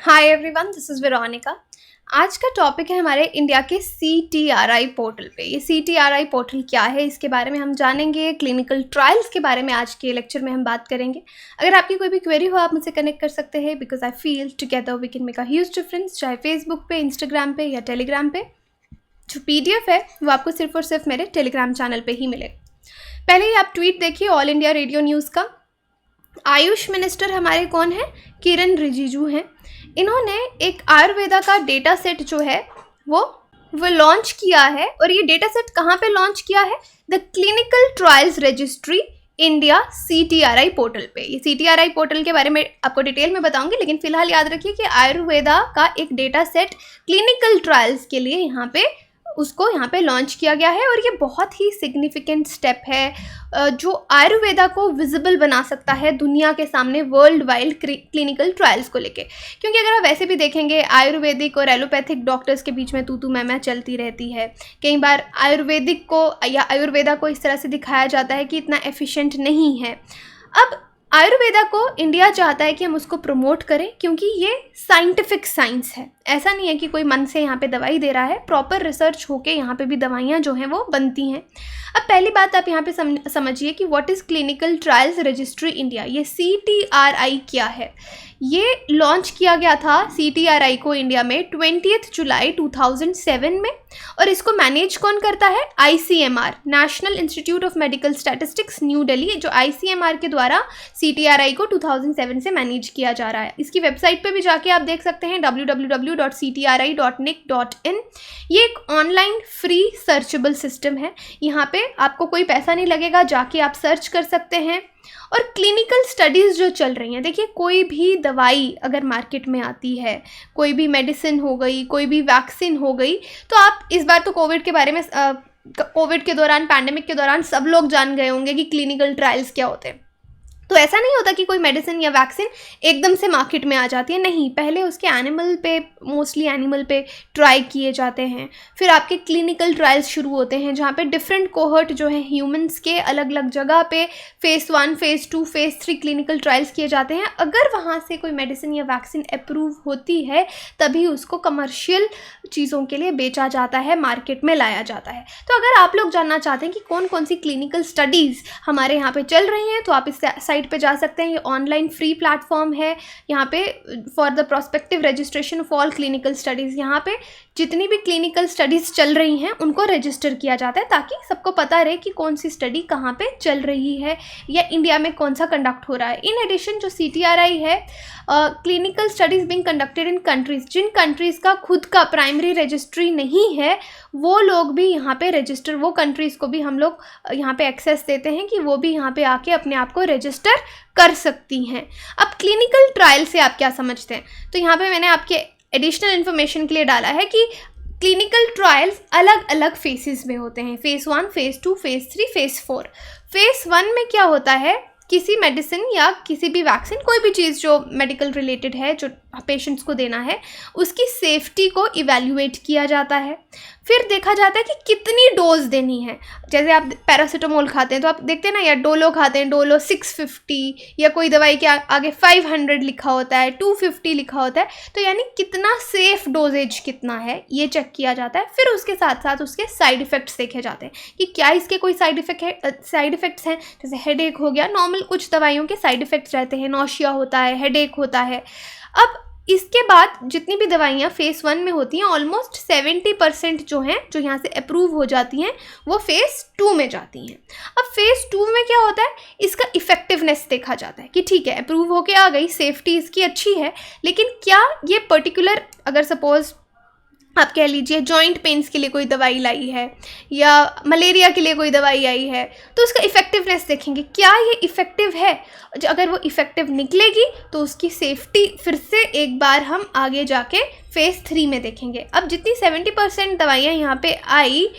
Hi everyone, this is Veronica. आज का topic है हमारे इंडिया के CTRI पोर्टल पे। ये CTRI पोर्टल क्या है, इसके बारे में हम जानेंगे। क्लिनिकल ट्रायल्स के बारे में आज के लेक्चर में हम बात करेंगे। अगर आपकी कोई भी क्वेरी हो आप मुझसे कनेक्ट कर सकते हैं, because I feel together we can make a huge difference, चाहे फेसबुक पे, इंस्टाग्राम पे या टेलीग्राम पे। जो PDF है वो आपको सिर्फ और सिर्फ मेरे टेलीग्राम चैनल पर ही मिलेगा। पहले ही आप ट्वीट देखिए ऑल इंडिया रेडियो न्यूज़ का। आयुष मिनिस्टर हमारे कौन है? किरण रिजिजू हैं। इन्होंने एक आयुर्वेदा का डेटा सेट जो है वो लॉन्च किया है। और ये डेटा सेट कहाँ पे लॉन्च किया है? The clinical trials registry India CTRI portal पे। ये CTRI पोर्टल के बारे में आपको डिटेल में बताऊंगी, लेकिन फिलहाल याद रखिए कि आयुर्वेदा का एक डेटा सेट क्लिनिकल ट्रायल्स के लिए यहाँ पे लॉन्च किया गया है। और ये बहुत ही सिग्निफिकेंट स्टेप है जो आयुर्वेदा को विजिबल बना सकता है दुनिया के सामने वर्ल्ड वाइड क्लिनिकल ट्रायल्स को लेके। क्योंकि अगर आप वैसे भी देखेंगे आयुर्वेदिक और एलोपैथिक डॉक्टर्स के बीच में तू मैं चलती रहती है। कई बार आयुर्वेदिक को या आयुर्वेदा को इस तरह से दिखाया जाता है कि इतना एफिशिएंट नहीं है। अब आयुर्वेदा को इंडिया चाहता है कि हम उसको प्रमोट करें, क्योंकि ये साइंटिफिक साइंस है। ऐसा नहीं है कि कोई मन से यहाँ पे दवाई दे रहा है, प्रॉपर रिसर्च होके यहाँ पे भी दवाइयाँ जो हैं वो बनती हैं। अब पहली बात आप यहाँ पे समझिए कि what is clinical trials registry India. ये CTRI क्या है? ये लॉन्च किया गया था CTRI को इंडिया में 20 जुलाई 2007 में। और इसको मैनेज कौन करता है? ICMR, national institute of medical statistics, new Delhi. जो ICMR के द्वारा CTRI को 2007 से मैनेज किया जा रहा है। इसकी वेबसाइट पे भी जाके आप देख सकते हैं www.ctri.nic.in। ये एक ऑनलाइन फ्री सर्चेबल सिस्टम है। यहाँ पे आपको कोई पैसा नहीं लगेगा, जाके आप सर्च कर सकते हैं। और क्लिनिकल स्टडीज़ जो चल रही हैं, देखिए कोई भी दवाई अगर मार्केट में आती है, कोई भी मेडिसिन हो गई, कोई भी वैक्सीन हो गई, तो आप इस बार तो कोविड के बारे में कोविड के दौरान, पैंडेमिक के दौरान सब लोग जान गए होंगे कि क्लिनिकल ट्रायल्स क्या होते हैं। तो ऐसा नहीं होता कि कोई मेडिसिन या वैक्सीन एकदम से मार्केट में आ जाती है, नहीं। पहले उसके मोस्टली एनिमल पे ट्राई किए जाते हैं। फिर आपके क्लिनिकल ट्रायल्स शुरू होते हैं, जहाँ पे डिफरेंट कोहर्ट जो है ह्यूमंस के अलग अलग जगह पे phase 1, phase 2, phase 3 clinical trials किए जाते हैं। अगर वहाँ से कोई मेडिसिन या वैक्सीन अप्रूव होती है तभी उसको कमर्शियल चीज़ों के लिए बेचा जाता है, मार्केट में लाया जाता है। तो अगर आप लोग जानना चाहते हैं कि कौन कौन सी क्लिनिकल स्टडीज़ हमारे यहाँ पे चल रही हैं, तो आप इस साइट पे जा सकते हैं। ये ऑनलाइन फ्री प्लेटफॉर्म है यहाँ पे for the prospective registration of all clinical studies. यहाँ पे जितनी भी क्लिनिकल स्टडीज़ चल रही हैं उनको रजिस्टर किया जाता है, ताकि सबको पता रहे कि कौन सी स्टडी कहाँ पे चल रही है या इंडिया में कौन सा कंडक्ट हो रहा है। इन एडिशन जो CTRI है, clinical studies being conducted in countries, जिन कंट्रीज़ का खुद का प्राइमरी रजिस्ट्री नहीं है वो लोग भी यहाँ पे रजिस्टर, वो कंट्रीज़ को भी हम लोग यहाँ पे एक्सेस देते हैं कि वो भी यहाँ पे आके अपने आप को रजिस्टर कर सकती हैं। अब क्लिनिकल ट्रायल से आप क्या समझते हैं? तो यहाँ पे मैंने आपके एडिशनल इन्फॉर्मेशन के लिए डाला है कि क्लिनिकल ट्रायल्स अलग अलग फेसेस में होते हैं। Phase 1, phase 2, phase 3, phase 4। Phase 1 में क्या होता है? किसी मेडिसिन या किसी भी वैक्सीन, कोई भी चीज़ जो मेडिकल रिलेटेड है, जो पेशेंट्स को देना है, उसकी सेफ्टी को इवैल्यूएट किया जाता है। फिर देखा जाता है कि कितनी डोज देनी है। जैसे आप पैरासीटामोल खाते हैं तो आप देखते हैं ना, या डोलो खाते हैं, डोलो 650, या कोई दवाई के आगे 500 लिखा होता है, 250 लिखा होता है। तो यानी कितना सेफ डोजेज कितना है ये चेक किया जाता है। फिर उसके साथ साथ उसके साइड इफ़ेक्ट्स देखे जाते हैं कि क्या इसके कोई साइड इफ़ेक्ट्स हैं। जैसे हेडेक हो गया, नॉर्मल कुछ दवाइयों के साइड इफ़ेक्ट्स रहते हैं, नौशिया होता है, हेडेक होता है। अब इसके बाद जितनी भी दवाइयाँ फेज़ 1 में होती हैं, ऑलमोस्ट 70% जो हैं, जो यहाँ से अप्रूव हो जाती हैं, वो फेज़ 2 में जाती हैं। अब फेज़ 2 में क्या होता है? इसका इफ़ेक्टिवनेस देखा जाता है कि ठीक है, अप्रूव होके आ गई, सेफ्टी इसकी अच्छी है, लेकिन क्या ये पर्टिकुलर, अगर सपोज़ आप कह लीजिए जॉइंट पेन्स के लिए कोई दवाई लाई है या मलेरिया के लिए कोई दवाई आई है, तो उसका इफ़ेक्टिवनेस देखेंगे, क्या ये इफ़ेक्टिव है। अगर वो इफ़ेक्टिव निकलेगी तो उसकी सेफ्टी फिर से एक बार हम आगे जाके फेज़ 3 में देखेंगे। अब जितनी 70% दवाइयाँ यहाँ पे आई,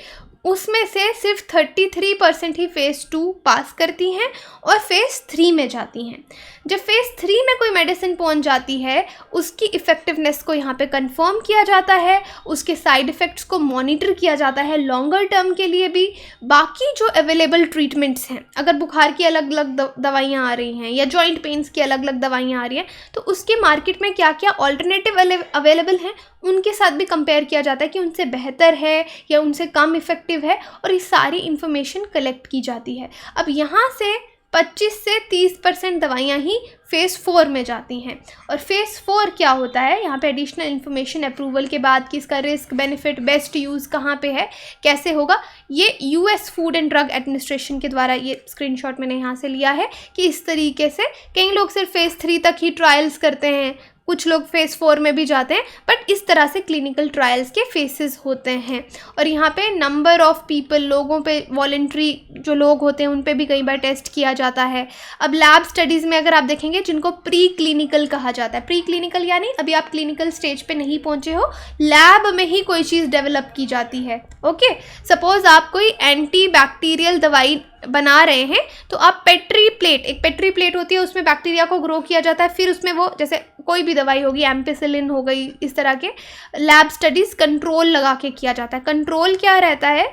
उसमें से सिर्फ 33% ही फेज़ 2 पास करती हैं और फेज़ 3 में जाती हैं। जब फेज़ 3 में कोई मेडिसिन पहुंच जाती है, उसकी इफ़ेक्टिवनेस को यहाँ पे कंफर्म किया जाता है, उसके साइड इफ़ेक्ट्स को मॉनिटर किया जाता है लॉन्गर टर्म के लिए भी। बाकी जो अवेलेबल ट्रीटमेंट्स हैं, अगर बुखार की अलग अलग दवाइयाँ आ रही हैं या जॉइंट पेन्स की अलग अलग दवाइयाँ आ रही हैं, तो उसके मार्केट में क्या क्या ऑल्टरनेटिव अवेलेबल हैं उनके साथ भी कंपेयर किया जाता है कि उनसे बेहतर है या उनसे कम इफ़ेक्टिव है, और ये सारी इन्फॉर्मेशन कलेक्ट की जाती है। अब यहाँ से 25 से 30% दवाइयाँ ही फेज़ 4 में जाती हैं। और फेज़ 4 क्या होता है, यहाँ पे एडिशनल इन्फॉर्मेशन अप्रूवल के बाद कि इसका रिस्क बेनिफिट बेस्ट यूज़ कहाँ पे है, कैसे होगा, ये US food and drug administration के द्वारा, ये स्क्रीनशॉट मैंने यहाँ से लिया है कि इस तरीके से कई लोग सिर्फ फेज़ 3 तक ही ट्रायल्स करते हैं, कुछ लोग फेज़ 4 में भी जाते हैं, बट इस तरह से क्लिनिकल ट्रायल्स के फेसेस होते हैं। और यहाँ पे नंबर ऑफ़ पीपल, लोगों पे, वॉलंटरी जो लोग होते हैं उन पे भी कई बार टेस्ट किया जाता है। अब लैब स्टडीज़ में अगर आप देखेंगे, जिनको प्री क्लिनिकल कहा जाता है, प्री क्लिनिकल यानी अभी आप क्लिनिकल स्टेज पे नहीं पहुँचे हो, लैब में ही कोई चीज़ डेवलप की जाती है। ओके, सपोज़ आप कोई एंटी बैक्टीरियल दवाई बना रहे हैं, तो आप पेट्री प्लेट, एक पेट्री प्लेट होती है, उसमें बैक्टीरिया को ग्रो किया जाता है, फिर उसमें वो, जैसे कोई भी दवाई होगी, एम्पिसिलिन हो गई, इस तरह के लैब स्टडीज़ कंट्रोल लगा के किया जाता है। कंट्रोल क्या रहता है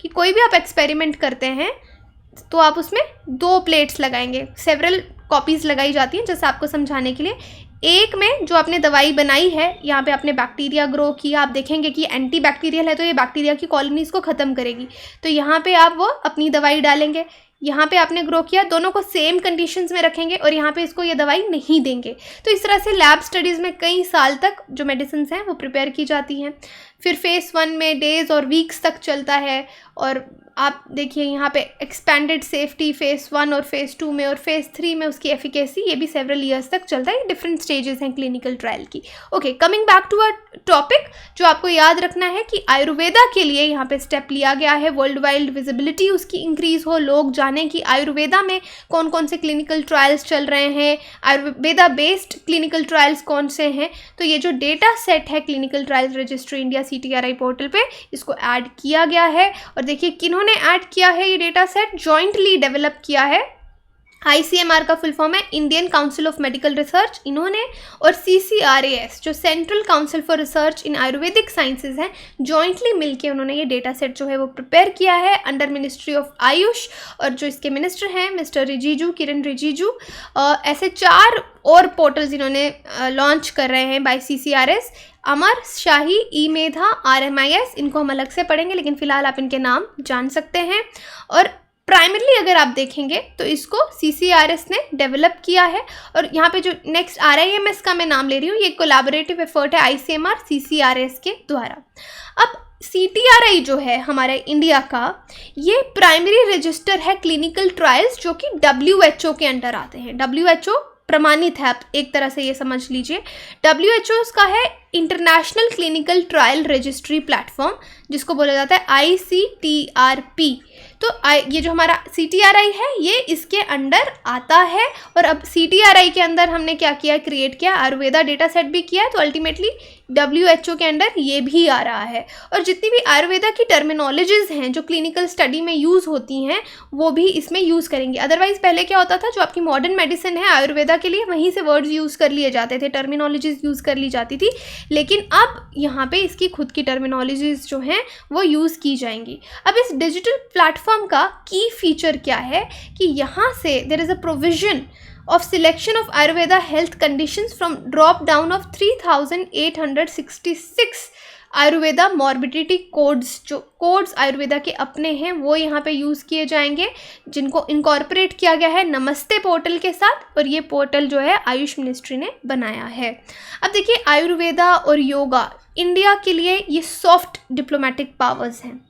कि कोई भी आप एक्सपेरिमेंट करते हैं तो आप उसमें 2 प्लेट्स लगाएंगे, सेवरल कॉपीज़ लगाई जाती हैं, जैसे आपको समझाने के लिए। एक में जो आपने दवाई बनाई है, यहाँ पे आपने बैक्टीरिया ग्रो किया, आप देखेंगे कि एंटी बैक्टीरियल है तो ये बैक्टीरिया की कॉलोनीज़ को ख़त्म करेगी, तो यहाँ पे आप वो अपनी दवाई डालेंगे। यहाँ पे आपने ग्रो किया, दोनों को सेम कंडीशंस में रखेंगे और यहाँ पे इसको ये दवाई नहीं देंगे। तो इस तरह से लैब स्टडीज़ में कई साल तक जो मेडिसिन हैं वो प्रिपेयर की जाती हैं। फिर फेज़ 1 में डेज़ और वीक्स तक चलता है, और आप देखिए यहाँ पे एक्सपेंडेड सेफ्टी फेज़ 1 और फेज़ 2 में, और फेज़ 3 में उसकी एफिकेसी, ये भी सेवरल ईयर्स तक चलता है। डिफरेंट स्टेजेस हैं क्लिनिकल ट्रायल की। Okay, coming back to a topic, जो आपको याद रखना है कि आयुर्वेदा के लिए यहाँ पे स्टेप लिया गया है, वर्ल्ड वाइड विजिबिलिटी उसकी इंक्रीज़ हो, लोग जानें कि आयुर्वेदा में कौन कौन से क्लिनिकल ट्रायल्स चल रहे हैं, आयुर्वेदा बेस्ड क्लिनिकल ट्रायल्स कौन से हैं। तो ये जो डेटा सेट है clinical trials registry India CTRI portal पे, इसको ऐड किया गया है। और देखिए किन्होंने ऐड किया है ये डेटा सेट, जॉइंटली डेवलप किया है। ICMR का फुल फॉर्म है Indian council of medical research, इन्होंने, और CCRAS जो central council for research in Ayurvedic sciences हैं, जॉइंटली मिलके उन्होंने ये डेटा सेट जो है वो प्रिपेयर किया है अंडर मिनिस्ट्री ऑफ आयुष। और जो इसके मिनिस्टर हैं मिस्टर रिजिजू, किरण रिजिजू। ऐसे 4 और पोर्टल्स इन्होंने लॉन्च कर रहे हैं बाय CCRS, अमर, शाही, ई-मेधा, RMIS, इनको हम अलग से पढ़ेंगे, लेकिन फ़िलहाल आप इनके नाम जान सकते हैं। और प्राइमरली अगर आप देखेंगे तो इसको CCRS ने डेवलप किया है। और यहाँ पे जो नेक्स्ट RIMS का मैं नाम ले रही हूँ, ये कोलैबोरेटिव एफर्ट है ICMR CCRS के द्वारा। अब CTRI जो है हमारे इंडिया का, ये प्राइमरी रजिस्टर है क्लिनिकल ट्रायल्स, जो कि WHO के अंडर आते हैं। WHO प्रमाणित है, आप एक तरह से ये समझ लीजिए। WHO का है international clinical trial registry platform, जिसको बोला जाता है ICTRP। तो ये जो हमारा CTRI है ये इसके अंडर आता है। और अब CTRI के अंदर हमने क्या किया, क्रिएट किया, आयुर्वेदा डेटा सेट भी किया है, तो अल्टीमेटली WHO के अंडर ये भी आ रहा है। और जितनी भी आयुर्वेदा की टर्मिनोलॉजीज़ हैं जो क्लिनिकल स्टडी में यूज़ होती हैं, वो भी इसमें यूज़ करेंगे। अदरवाइज़ पहले क्या होता था, जो आपकी मॉडर्न मेडिसिन है आयुर्वेदा के लिए, वहीं से वर्ड्स यूज़ कर लिए जाते थे, टर्मिनोलॉजीज़ यूज़ कर ली जाती थी, लेकिन अब यहाँ पे इसकी खुद की टर्मिनोलॉजीज़ जो हैं वो यूज़ की जाएंगी। अब इस डिजिटल प्लेटफॉर्म का की फीचर क्या है कि यहाँ से there is a provision of selection of Ayurveda health conditions from drop down of 3866 Ayurveda morbidity codes, जो कोड्स आयुर्वेदा के अपने हैं वो यहाँ पे यूज़ किए जाएंगे, जिनको इनकॉर्पोरेट किया गया है नमस्ते पोर्टल के साथ। और ये पोर्टल जो है आयुष मिनिस्ट्री ने बनाया है। अब देखिए आयुर्वेदा और योगा इंडिया के लिए ये सॉफ्ट डिप्लोमेटिक पावर्स हैं।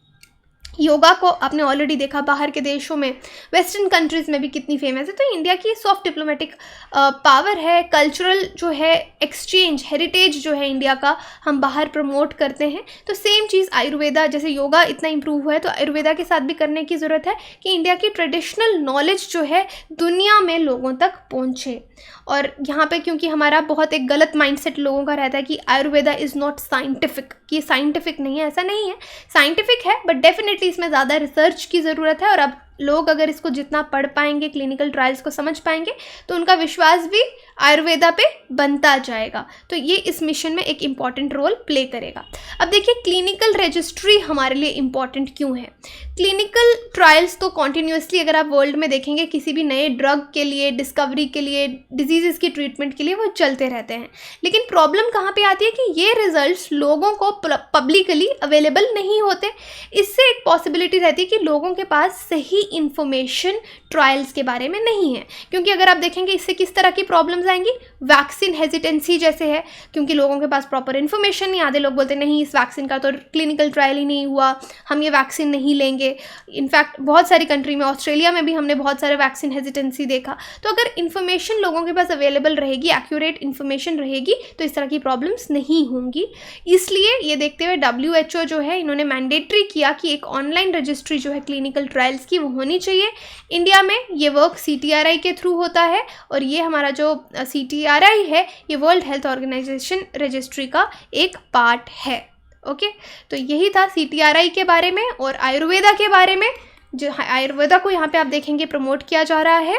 योगा को आपने ऑलरेडी देखा बाहर के देशों में, वेस्टर्न कंट्रीज़ में भी कितनी फेमस है। तो इंडिया की सॉफ्ट डिप्लोमेटिक पावर है, कल्चरल जो है एक्सचेंज, हेरिटेज जो है इंडिया का, हम बाहर प्रमोट करते हैं। तो सेम चीज़ आयुर्वेदा, जैसे योगा इतना इम्प्रूव हुआ है तो आयुर्वेदा के साथ भी करने की ज़रूरत है कि इंडिया की ट्रेडिशनल नॉलेज जो है दुनिया में लोगों तक पहुँचे। और यहाँ पे क्योंकि हमारा बहुत एक गलत माइंडसेट लोगों का रहता है कि आयुर्वेदा इज़ नॉट साइंटिफिक, कि साइंटिफिक नहीं है, ऐसा नहीं है, साइंटिफिक है, बट डेफिनेटली इसमें ज़्यादा रिसर्च की ज़रूरत है। और अब लोग अगर इसको जितना पढ़ पाएंगे, क्लिनिकल ट्रायल्स को समझ पाएंगे, तो उनका विश्वास भी आयुर्वेदा पे बनता जाएगा। तो ये इस मिशन में एक इम्पॉर्टेंट रोल प्ले करेगा। अब देखिए क्लिनिकल रजिस्ट्री हमारे लिए इम्पॉर्टेंट क्यों है। क्लिनिकल ट्रायल्स तो कॉन्टिन्यूसली अगर आप वर्ल्ड में देखेंगे किसी भी नए ड्रग के लिए, डिस्कवरी के लिए, डिजीज़ की ट्रीटमेंट के लिए वो चलते रहते हैं। लेकिन प्रॉब्लम कहाँ पे आती है कि ये रिजल्ट्स लोगों को पब्लिकली अवेलेबल नहीं होते। इससे एक पॉसिबिलिटी रहती है कि लोगों के पास सही इन्फॉर्मेशन ट्रायल्स के बारे में नहीं है। क्योंकि अगर आप देखेंगे इससे किस तरह की प्रॉब्लम्स आएंगी, वैक्सीन हेजिटेंसी जैसे है, क्योंकि लोगों के पास प्रॉपर इन्फॉर्मेशन नहीं, आधे लोग बोलते नहीं इस वैक्सीन का तो क्लिनिकल ट्रायल ही नहीं हुआ, हम ये वैक्सीन नहीं लेंगे। इनफैक्ट बहुत सारी कंट्री में, ऑस्ट्रेलिया में भी हमने बहुत सारे वैक्सीन हेजिटेंसी देखा। तो अगर इन्फॉर्मेशन लोगों के पास अवेलेबल रहेगी, एक्यूरेट इन्फॉर्मेशन रहेगी, तो इस तरह की प्रॉब्लम्स नहीं होंगी। इसलिए ये देखते हुए WHO जो है इन्होंने मैंडेटरी किया कि एक ऑनलाइन रजिस्ट्री जो है क्लिनिकल ट्रायल्स की वो होनी चाहिए। इंडिया में ये वर्क CTRI के थ्रू होता है, और ये हमारा जो CTRI है ये वर्ल्ड हेल्थ ऑर्गेनाइजेशन रजिस्ट्री का एक पार्ट है। ओके, तो यही था CTRI के बारे में और आयुर्वेदा के बारे में। जो आयुर्वेदा को यहाँ पे आप देखेंगे प्रमोट किया जा रहा है।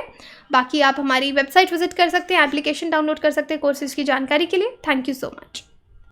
बाकी आप हमारी वेबसाइट विजिट कर सकते हैं, एप्लीकेशन डाउनलोड कर सकते हैं कोर्सेज की जानकारी के लिए। Thank you so much.